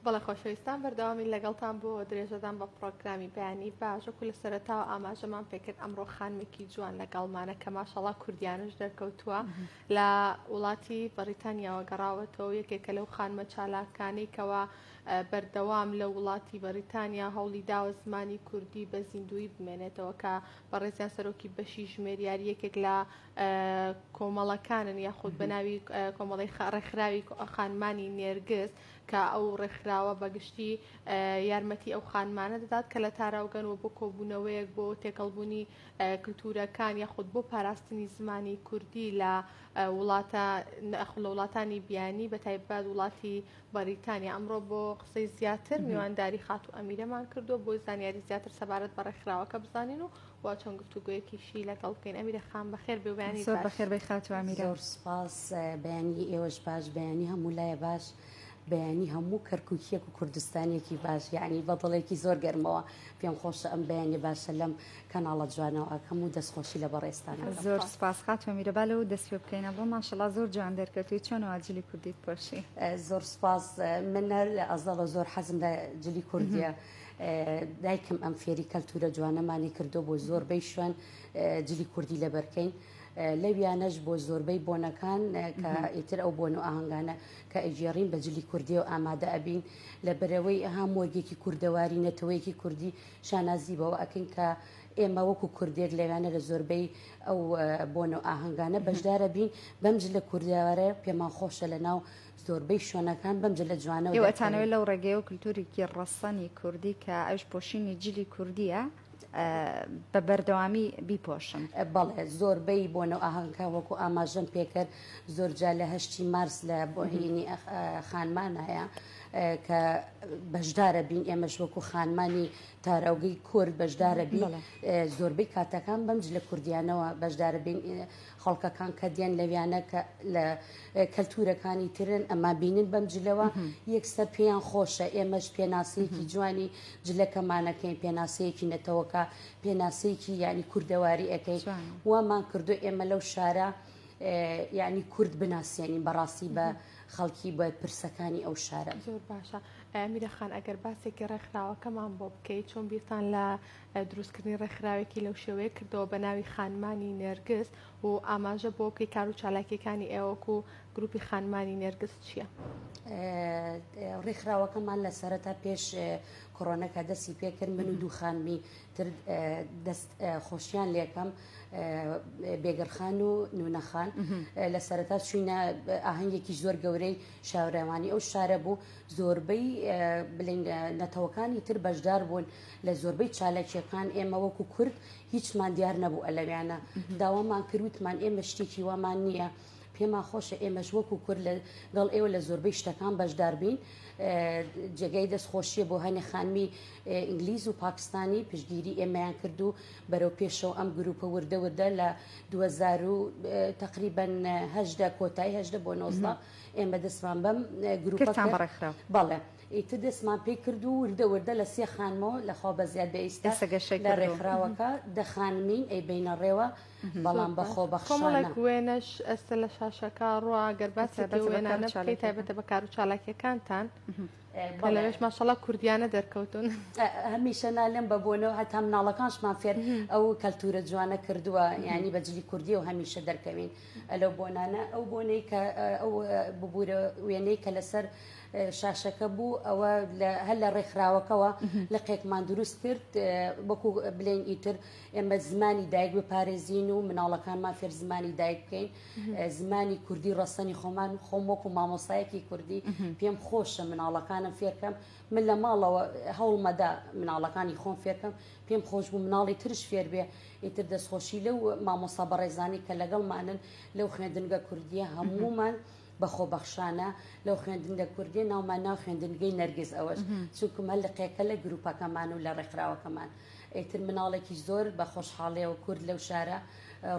بەڵێ خۆشەویستان بەردەوامی لەگەڵتان بۆ درێژەدان بە پرۆگرامی بەیانی باشە و لە سەرەتاوە ئاماژەمان پێکرد ئەمڕۆ خانمێکی جوان لەگەڵمانە کە ماشەڵڵا کوردیانش دەرکەوتووە لە وڵاتی بەریتانیاوە گەڕاوەتەوە یەکێکە لەو خانمە چالاکانەی کەوە بەردەوام لە وڵاتی بەریتانیا هەوڵی داوە زمانی کوردی بە زیندوی بمێنێتەوە کە بەڕێزیان سەرۆکی بەشی ژمێریاری یەکێک لە کۆمەڵەکانن یاخود بە ناوی کۆمەڵی ڕێکخراوی خانمانی نێرگس کە ئەو ڕێکخراوە بەگشتی یارمەتی ئەو خانمانە دەدات کە لە تاراوگەنەوە بۆ کۆبوونەوەیەک بۆ تێکەڵبوونی کللتورەکان یاخود بۆ پاراستنی زمانی کوردی لە وڵاتانی بیانی بە تایبەت وڵاتی بەریتانیا. ئەمڕۆ بۆ قسەی زیاتر میوانداری خات و ئەمیرەمان کردو بۆ زانیاری زیاتر سەبارەت بە ڕێکخراوەکە بزانین و وا چۆن گفتوگویەکیشی لەگەڵ بکەین. ئەمیرە خان بەخێر بێ و بەیانی زۆر بەخێر بێ خات و ئەمیرە. زۆر سپاس، بەیانی ئێوەش باش، بەیانی هەموو لایە باش، بەیانی هەموو کەرکووکیەک و کوردستانێکی باش، یعنی بەدڵێکی زۆر گەرمەوە پێم خۆشە ئەم بەیانی باشە لەم کەناڵە جوانەوە هەموو دەستخۆشی لە بەڕێستانە. زۆر سپاس خات و ئەمیرە، با لەو دەست پێ بکەینە بۆ ماشەڵڵا زۆر جوان دەرکەوتووی. چۆنەوە جلی کوردیت پۆشی؟ زۆر سپاس، من لە ئەزەڵە زۆر حەزم لە جلی کوردیە. دایکم ئەم فێری کەلتورە جوانەمانی کردو بۆ زۆربەی شوێن جلی کوردی لەبەرکەین، لەویانەش بۆ زۆربەی بۆنەکان کە ئیتر ئەو بۆن و ئاهەنگانە کە ئەجێڕین بە جلی کوردی و ئامادە ئەبین لە بەرەوەی ئەها مۆرگێکی کوردەواری نەتەوەیەکی کوردی شانازی بەوە ئەکەین کە ئێمە وەکو کوردێک لەوانە لە زۆربەی ئەو بۆن و ئاهەنگانە بەشدارە بین بەم جلە کوردیوارە پێمان خۆشە لە ناو زۆربەی شوێنەکان بەم جلە جوانەوە. ئێوەتانەوەی لەو ڕێگەی و کللتوریکی ڕەسەنی کوردی کە ئەوش پۆشینی جلی کوردیە بە بەردەوامی بیپۆشن. بەڵێ زۆربەی بۆنە ئاهەنگکە وەکو ئاماژەم پێکرد زۆر جا لە 8 مارس لە بۆهینی خانمان هەیە کە بەشدارە بین ئێمەش وەکو خانمانی تاراوگەی کورد بەشدارە بین زۆربەی کاتەکان بەمج لە کوردیانەوە بەشدارە بین خەڵکەکان کە دیان لەویانە کە لە کەلتورەکانی ترن ئەما بینن بەم جلەوە یەکسەر پێیان خۆشە. ئێمەش پێناسەیەکی جوانی جلەکەمانەکەین، پێناسەیەکی نەتەوەکە، پێناسەیەکی یعنی کوردەواری ئەەکەی وامان کردو ئێمە لەو شارە یعنی کورد بناسیێنین بەڕاستی بە خەڵکی بە پرسەکانی ئەو شارە. زۆر باشە. ئەمیرە خان ئەگەر باسێکی ڕێکخراوەکەمان بۆ بکەیت چۆن بیرتان لە دروستکردنی ڕێکخراوێکی لەو شێوەیە کردەوە بە ناوی خانمانی نێرگس و ئاماژە بۆ بکەی کار و چالاکیەکانی ئێوەکو گروپی خانمانی نێرگس چییە؟ ڕێکخراوەکەمان لە سەرەتا پێش کۆڕۆنەکە دەستی پێکرد من و دوو خانمی تر دەست خۆشیان لێکەم بێگەرخان و نونەخان لە سەرەتا چوینە ئاهەنگێکی زۆر گەورەی شاورەوانی ئەو شارە بوو زۆربەی بڵین نەتەوەکانی تر بەشدار بوون لە زۆربەی چالاکیەکان. ئێمە وەکو کورد هیچمان دیار نەبوو ئەلەویانە داوامان کردوتمان ئێمە شتێکی وامان نییە، پێمان خۆشە ئێمەش وەکو کورد لەگەڵ ئێوە لە زۆربەی شتەکان بەشدار بین. جێگەی دەستخۆشیە بۆ هەنێ خانمی ئینگلیز و پاکستانی پشتگیری ئێمەیان کردو بەرەو پێشەوە ئەم گروپە وردە وردە لە 2000 تقریبا هەژدە کۆتایی هەژدە بۆ 19 ئێمە دەستمان بەم گروپەکە بەڵێ ئیتر دەستمان پێ کرد و وردە وردە لە 3 خانمەوە لەخوا بە زیاد بە ئێستا لە ڕێکخراوەکە دەخانمین ئەی بینە ڕێوە بەڵام بەخۆ بەخشانە وێنەش ئەستە لە شاشەکە ڕوا گەرباسی وێنانە بکەیت تایبەتە بە کار و چالاکیەکانتان لەش ماشەڵڵا کوردیانە دەرکەوتون. هەمیشە نالێم بە بۆنەوە هەتا مناڵەکانشمان فێر ئەو کەلتورە جوانە کردووە یعنی بەجلی کوردی و هەمیشە دەرکەوین لەو بۆنانە. ئەو بۆنەی کە ئەو ببوورە وێنەی کە لەسەر شاشەکە بوو ئەوە هەر لە ڕێکخراوەکەەوە لە قێکمان دروست کرد وەکو بلێن ئیتر ئێمە زمانی دایک بپارێزین و مناڵەکانمان فێر زمانی دایک بکەین. زمانی کوردی ڕەسەنی خۆمان خۆم وەکو مامۆسایەکی کوردی پێم خۆشە مناڵەکانم فێرکەم. من لە ماڵەوە هەوڵمەدا مناڵەکانی خۆم فێرکەم پێم خۆش بوو مناڵی ترش فێر بێ ئیتر دەستخۆشی لەو مامۆسا بەڕێزانی کە لەگەڵمانن لەو خوێندنگە کوردیە هەموومان بەخۆ بەخشانە لەو خوێندنگە کوردی ناومان ناو خوێندنگەی نەرگز ئەوەش چونکمە لە قێکە لە گروپەکەمان و لە ڕێکخراوەکەمان ئیتر مناڵێکی زۆر بە خۆشحاڵیەوە کورد لەو شارە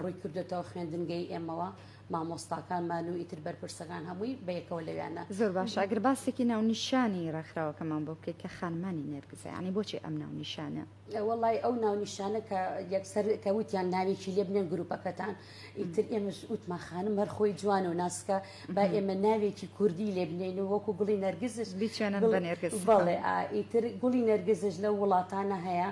ڕووی کردێتەوە خوێندنگەی ئێمەوە مامۆستاکانمان و ئیتر بەرپرسەکان هەمووی بەیەکەوە لەویانە. زۆر باش ئەگەر باسێکی ناونیشانی ڕێکخراوەکەمان بۆ بکەیت کە خانمانی نێرگزە، ینی بۆچی ئەم ناونیشانە؟ وڵی ئەو ناونیشانە کە یەکسەر کەوتیان ناوێکی لێ بنێن گروپەکەتان، ئیتر ئێمەش وتمان خانم هەر خۆی جوان و ناسکە با ئێمە ناوێکی کوردی لێ بنێن و وەکو گوڵی نەرگزش بیچێنن بە نێرگز. بەڵێ ئیتر گوڵی نەرگزش لە وڵاتانە هەیە،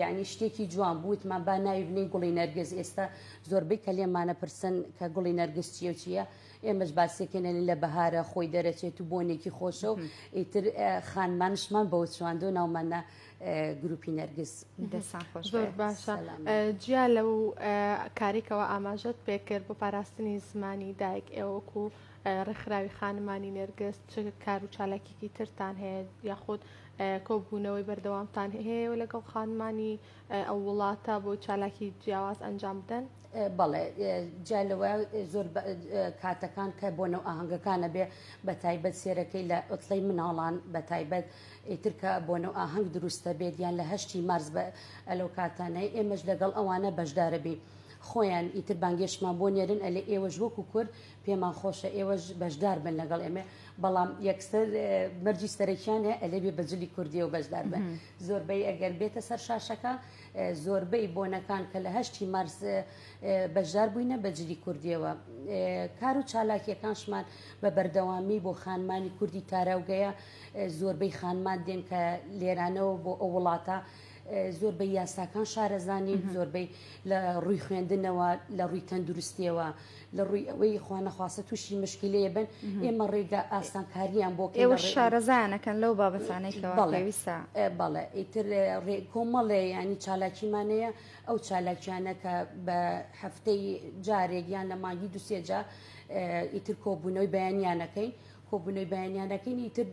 یعنی شتێکی جوان بووتمان با ناوی بنین گوڵی نەرگز. ئێستا زۆربەی کە لێمانە پرسن کە گوڵی نەرگز چیە و چییە، ئێمەش باسێکێنە لە بەهارە خۆی دەرەچێت و بۆنێکی خۆشە و ئیتر خانمانشمان بەوە چواندۆ ناومانە گروپی نەرگز. زۆر باشە. جیا لەو کارێکەوە ئاماژەت پێکرد بۆ پاراستنی زمانی دایک ئێوەکو ڕێکخراوی خانمانی نێرگز چ کار و چالاکیکی ترتان هەیە یاخود کۆبوونەوەی بەردەوامتان هەیە و لەگەڵ خانمانی ئەو وڵاتە بۆ چالاکی جیاواز ئەنجام بدەن؟ بەڵێ جالەوە زۆر کاتەکان کە بۆ نەو ئاهەنگەکانە بێ بە تایبەت سێرەکەی لە ئۆتڵی مناڵان بە تایبەت ئیتر کە بۆ نەو ئاهەنگ دروستە بێت یان لە 8 مارس بە ئەلەو کاتانەی ئێمەش لەگەڵ ئەوانە بەشدارە بێ خۆیان ئیتر بانگێشمان بۆ نێرن ئەلێ ئێوەش وەکو کورد پێمان خۆشە ئێوەش بەشدار بن لەگەڵ ئێمە، بەڵام یەکسەر مەرجی سەرەکیان هەیە ئەلێ بێ بەجلی کوردی و بەشدار بن. زۆربەی ئەگەر بێتە سەر شاشەکە زۆربەی بۆنەکان کە لە 8 مارس بەشدار بووینە بەجلی کوردیەوە. کار و چالاکیەکانشمان بە بەردەوامی بۆ خانمانی کوردی تاراوگەیە، زۆربەی خانمان دێن کە لێرانەوە بۆ ئەو وڵاتە زۆربەی یاساکان شارەزانین، زۆربەی لە ڕووی خوێندنەوە، لە ڕووی تەندروستیەوە، لە ڕووی ئەوەی خوانەخواستە تووشی مشکلەیە بن ئێمە ڕێگە ئاسانکاریان بۆ ئێوە شارەزانەکەن لەو بابەتانێکەوە پێویستە. بەڵێ ئیتر کۆمەڵێ ینی چالاکیمانەیە ئەو چالاکیانە کە بە هەفتەی جارێک یان لە مانگی دوسێ جار ئیتر کۆبوونەوەی بەیانیانەکەین کۆبوونەوەی بەیانیانەکەین ئیتر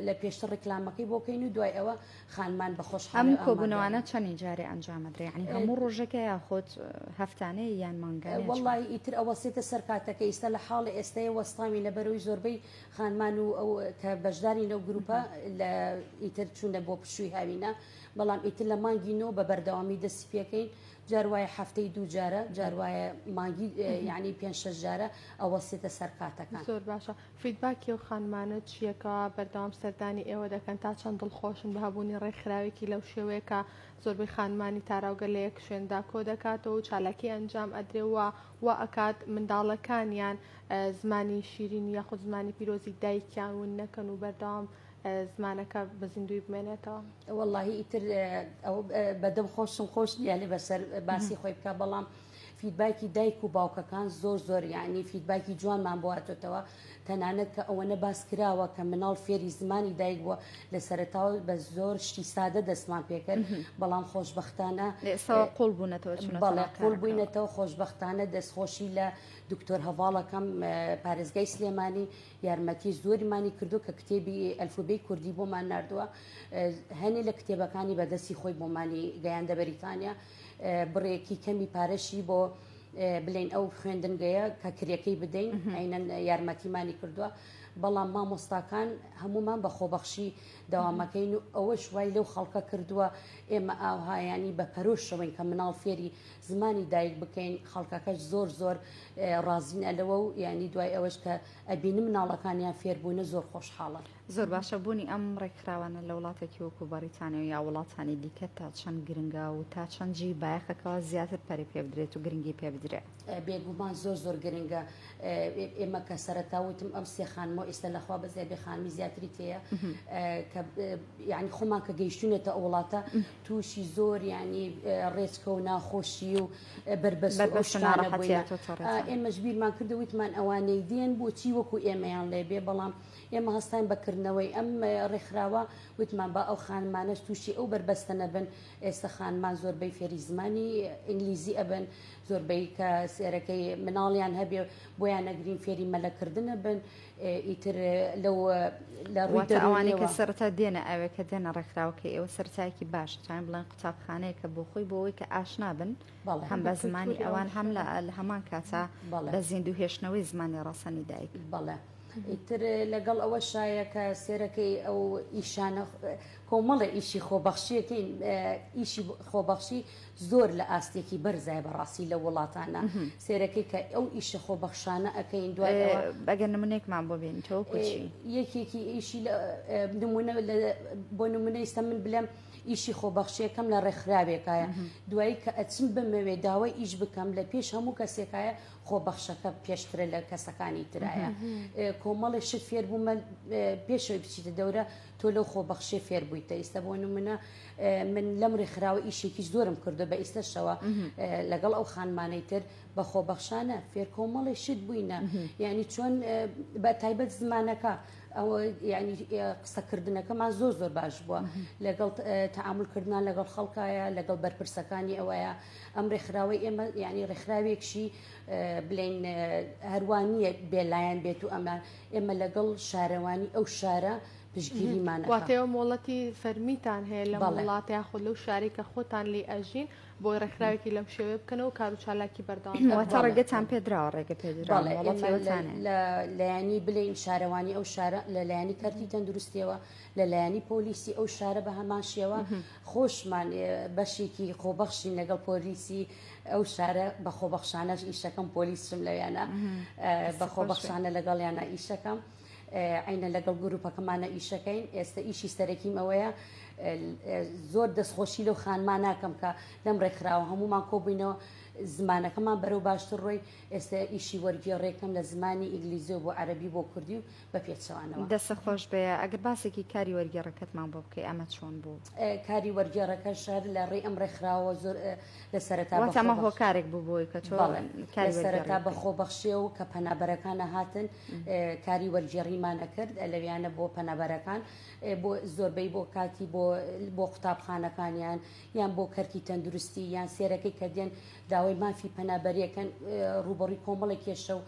لە پێشتر ڕێکلامەکەی بۆکەین و دوای ئەوە خانمان بەخۆشحاڵ. ئەم کۆبوونەوانە چەندی جارێ ئەنجامەدرێ، ینی هەموو ڕۆژەکە یاخۆت هەفتانەی یان مانگانێ؟ وەڵی ئیتر ئەوە سێتە سەرکاتەکە ئێستا لە حاڵی ئێستەیە وەستامی لە بەرەوەی زۆربەی خانمان و ئەو کە بەشداری لەو گروپە لە ئیتر چوونە بۆ پشووی هاوینە، بەڵام ئیتر لە مانگینەوە بە بەردەوامی دەستی پێکەین. جاروایە هەفتەی 2 جارە، جاروایە مانگی یعنی 5-6 جارە ئەوە سێتە سەرکاتەکان. زۆر باشە. فیدباکی و خانمانە چیەکەوە بەردەوام سەردانی ئێوە دەکەن تا چەند دڵخۆشن بە هەبوونی ڕێکخراوێکی لەو شێوەیەکە زۆربەی خانمانی تاراوگە لە یەک شوێندا کۆ دەکاتەوە و چالاکی ئەنجام ئەدرێەوە و ئەکات منداڵەکانیان زمانی شیرین یاخود زمانی پیرۆزی دایکیان ون نەکەن و بەردەوام زمانەکە بە زیندوی بمێنێتەوە. وەڵاهی ئیتر ئەو بەدەم خۆشم خۆش دیالێ بەسەر باسی خۆی بکە، بەڵام فیدباکی دایک و باوکەکان زۆر یعنی فیدباکی جوانمان بۆهاتێتەوە، تەنانەت کە ئەوەنە باس کراوە کە مناڵ فێری زمانی دایک بووە لە سەرەتاوە بە زۆر شتی سادە دەستمان پێکرد، بەڵام خۆشبەختانە قوڵ بوونەتەوە. بەڵێ قوڵ بووینەتەوە خۆشبەختانە دەستخۆشی لە دکتۆر هەواڵەکەم پارێزگای سلێمانی یارمەتی زۆریمانی کردو کە کتێبی ئەلفوبەی کوردی بۆمان نردووە، هەنێ لە کتێبەکانی بەدەستی خۆی بۆمانی گەیاندە بەریتانیا، بڕێکی کەمی پارەشی بۆ بڵێن ئەو خوێندنگەیە کە کرێکەی بدەین عینەن یارمەتیمانی کردووە، بەڵام مامۆستاکان هەمومان بە خۆبەخشی داوامەکەین و ئەوە شوای لەو خەڵکە کردووە ئێمە ئاوهایانی بە پەرۆشەوەین کە مناڵ فێری زمانی دایک بکەین، خەڵکەکەش زۆر ڕازینە لەوە و ینی دوای ئەوەش کە ئەبینە مناڵەکانیان فێربوونە زۆر خۆشحاڵە. زۆر باشە. بوونی ئەم ڕێکخراوانە لە وڵاتێکی وەکو بەریتانیا یا وڵاتانی دیکە تا چەند گرنگە و تا چەندجی بایەخەکەەوە زیاتر پەری پێ بدرێت و گرنگی پێ بدرێت؟ بێگومان زۆر گرنگە. ئێمە کە سەرەتاوتم ئەم سێ خانمەوە ئێستا لەخوا بەزای بێ خانمی زیاتری تەیە کە یعنی خۆمان کە گەیشتونێتە ئەو وڵاتە تووشی زۆر ینی ڕێچکە و ناخۆشی و بربەستانە ئێمەش بیرمان کردویتمان ئەوانەی دێن بۆچی وەکو ئێمەیان لێبێ، بەڵام ئێمە هەستان بەکردنەوەی ئەم ڕێکخراوە وتمان بە ئەو خانمانەش تووشی ئەو بربەستە نەبن. ئێستا خانمان زۆربەی فێری زمانی ئینگلیزی ئەبن، زۆربەی کە سێرەکەی مناڵیان هەبێ بۆیان نەگرین فێری مەلەکردنە بن، ئیتر لەو لە ڕووی ئەوانەی کە سەرتا دێنە ئەوێ کە دێنە ڕێکخراوەکە ئێوە سەرچایکی باش چیان بڵێن قوتابخانەیەکە بۆ خۆی بۆەوەی کە ئاشنا بن هەم بە زمانی ئەوان هەم لە هەمان کاتە بە زیندوو هێشتنەوەی زمانی ڕەسەنی دایک. بەڵێ ئیتر لەگەڵ ئەوە شایە کە سێرەکەی ئەو ئیشانە کۆمەڵە ئیشی خۆبەخشیەکەین ئیشی خۆبەخشی زۆر لە ئاستێکی بەرزای بەڕاستی لە وڵاتانە سێرەکەی کە ئەو ئیشە خۆبەخشانە ئەەکەین دوای بەگەر نمونێکمان بۆ بێنیتەوە کوچی یەکێکی ئیشی نمونە بۆ نمونە ئێستا من بلێم ئیشی خۆبەخشیەکەم لە ڕێکخراوێکایە دوایی کە ئەچم بمەوێ داوای ئیش بکەم لە پێش هەموو کەسێکایە خۆبەخشەکە پێشترە لە کەسەکانی ترایە کۆمەڵی شت فێر بوومە پێشەوەی بچیتە دەورە تۆ لەو خۆبەخشێ فێر بوویتە ئێستا بۆ نمونە من لەم ڕێکخراوە ئیشێکی زۆرم کردو بە ئێستاشەوە لەگەڵ ئەو خانمانەی تر بە خۆبەخشانە فێر کۆمەڵی شت بووینە یعنی چۆن بە تایبەت زمانەکە ئەوە ینی قسەکردنەکەمان زۆر باش بووە لەگەڵ تەعاملکردمان لەگەڵ خەڵکایە لەگەڵ بەرپرسەکانی ئەوەیە ئەم ڕێکخراوەی ئێمە ینی ڕێکخراوێکشی بڵین هەروانیە بێلایەن بێت و ئێمە لەگەڵ شارەوانی ئەو شارە پشگیریمانە واتەوە مۆڵەتی فەرمیتان هەیە لە وڵاتیا خۆ لەو شارێکە خۆتان لێ ئەژین بۆ ڕێکخراوێکی لەم شێوێ بکەنەوە کار و چالاکی بەرداواتە ڕێگەتان پێدراوە ڕێگە لایانی بڵین شارەوانی ئەو شارە لە لایانی کارتی تەندروستیەوە لە لایانی پۆلیسی ئەو شارە بە هەمان شێوە خۆشمان بەشێکی خۆبەخشین لەگەڵ پۆلیسی ئەو شارە بە خۆبەخشانەش ئیشەکەم پۆلیسم لەویانە بە خۆبەخشانە لەگەڵیانە ئیشەکەم عینە لەگەڵ گروپەکەمانە ئیشەکەین ئێستا ئیشی سەرەکیم ئەوەیە زۆر دەستخۆشی لەو خانمان ناکەم کە لەم ڕێکخراوە هەمومان کۆبووینەوە زمانەکەمان بەرەو باشتر ڕۆی ئێستا ئیشی وەرگێڕێکم لە زمانی ئینگلیزی و بۆ عەربی بۆ کوردی و بە پێچەوانەوە دەستە خۆش بێ ئەگەر باسێکی کاری وەرگێڕەکەتمان بۆ بکەی ئەمە چۆن بوو کاری وەرگێڕەکە شار لە ڕێی ئەم ڕێکخراوە زۆر لە سەرەتا ئەمە هۆکارێک بوو بۆی کە تۆ سەرەتا بە خۆبەخشیە و کە پەنابەرەکانە هاتن کاری وەرگێڕیمانە کرد لەویانە بۆ پەنابەرەکان بۆ زۆربەی بۆ کاتی بۆ قوتابخانەکانیان یان بۆ کەرکی تەندروستی یان سێرەکەی کە دێن داوای مافی پەنابەریەکەن ڕوبەڕووی کۆمەڵی کێشە و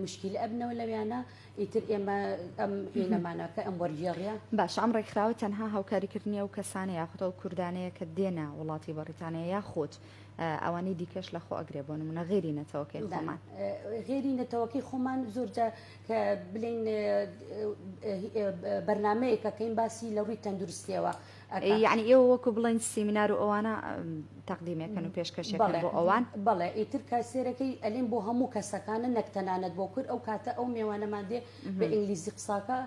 مشکل ئەبنەوە لەویانە ئیتر ئێمە ئەم هێنەمانەکە ئەم وەرگێڕیە باش ئەم ڕێکخراوە تەنها هاوکاریکردنی ئەو کەسانە یاخۆ کوردانەیە کە دێنە وڵاتی بەریتانیا یاخۆت ئەوانی دیکەش لە خۆ ئەگرێ بۆ نمونە غێری نەتەوەکەی خۆمان غێری نەتەوەکەی خۆمان زۆرجە کە بڵین بەرنمەیەکەکەین باسی لە ڕووی تەندروستیەوە یعنی ئێوە وەکو بڵین سیمینار و ئەوانە تەقدیمەکەن و پێشکەشەکەن بۆ ئەوان بەڵێ ئیتر کاسێرەکەی ئەلێن بۆ هەموو کەسەکانە نەکتەنانەت بۆ کرد ئەو کاتە ئەو میێوانەمان دێ بە ئینگلیزی قساکە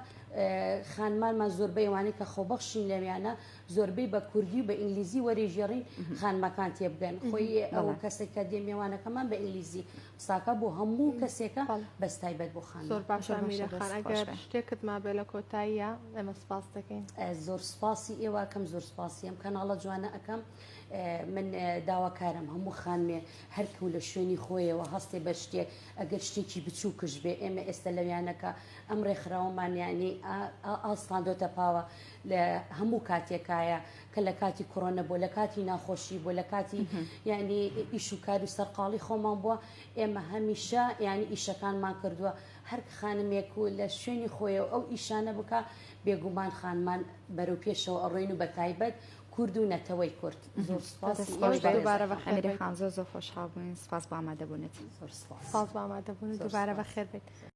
خانمانمان زۆربەی وانەی کە خۆبەخشین لەویانە زۆربەی بە کوردی و بە ئینگلیزی وەرێژێڕین خانمەکان تێبگەن خۆی ئەو کەسێکە دێ میێوانەکەمان بە ئینگلیزی قساکە بۆ هەموو کەسێکە بەس تایبەت بۆ خان زۆر باشە میرەخان ئەگەر شتێکت ما بێ لە کۆتاییە ئەمە سپاس دەکەین زۆر سپاسی ئێوەکەم زۆر سپاسی ئەم کەناڵە جوانە ئەەکەم من داواکارم هەموو خانمێ هەرکەو لە شوێنی خۆیەوە هەستێ بە شتێک ئەگەر شتێکی بچووکش بێ ئێمە ئێستا لەویانەکە ئەم ڕێکخراوەمان یانی ئاستاندۆتە پاوە لە هەموو کاتێکایە کە لە کاتی کۆڕۆنە بۆ لە کاتی ناخۆشی بۆ لە کاتی ینی ئیش و کار و سەرقاڵی خۆمان بووە ئێمە هەمیشە ینی ئیشەکانمان کردووە هەر خانمێک و لە شوێنی خۆیەوە ئەو ئیشانە بکە بێگومان خانمان بەرەو پێشەوە ئەڕۆین و بە تایبەت کورد و نەتەوەی کورد زۆر سپاسی ئەمیرە خان زۆر خۆشحاڵ بووین سپاس بۆ ئامادەبوونێت سپاس بۆ ئامادەبوون دووبارە بەخێر بێت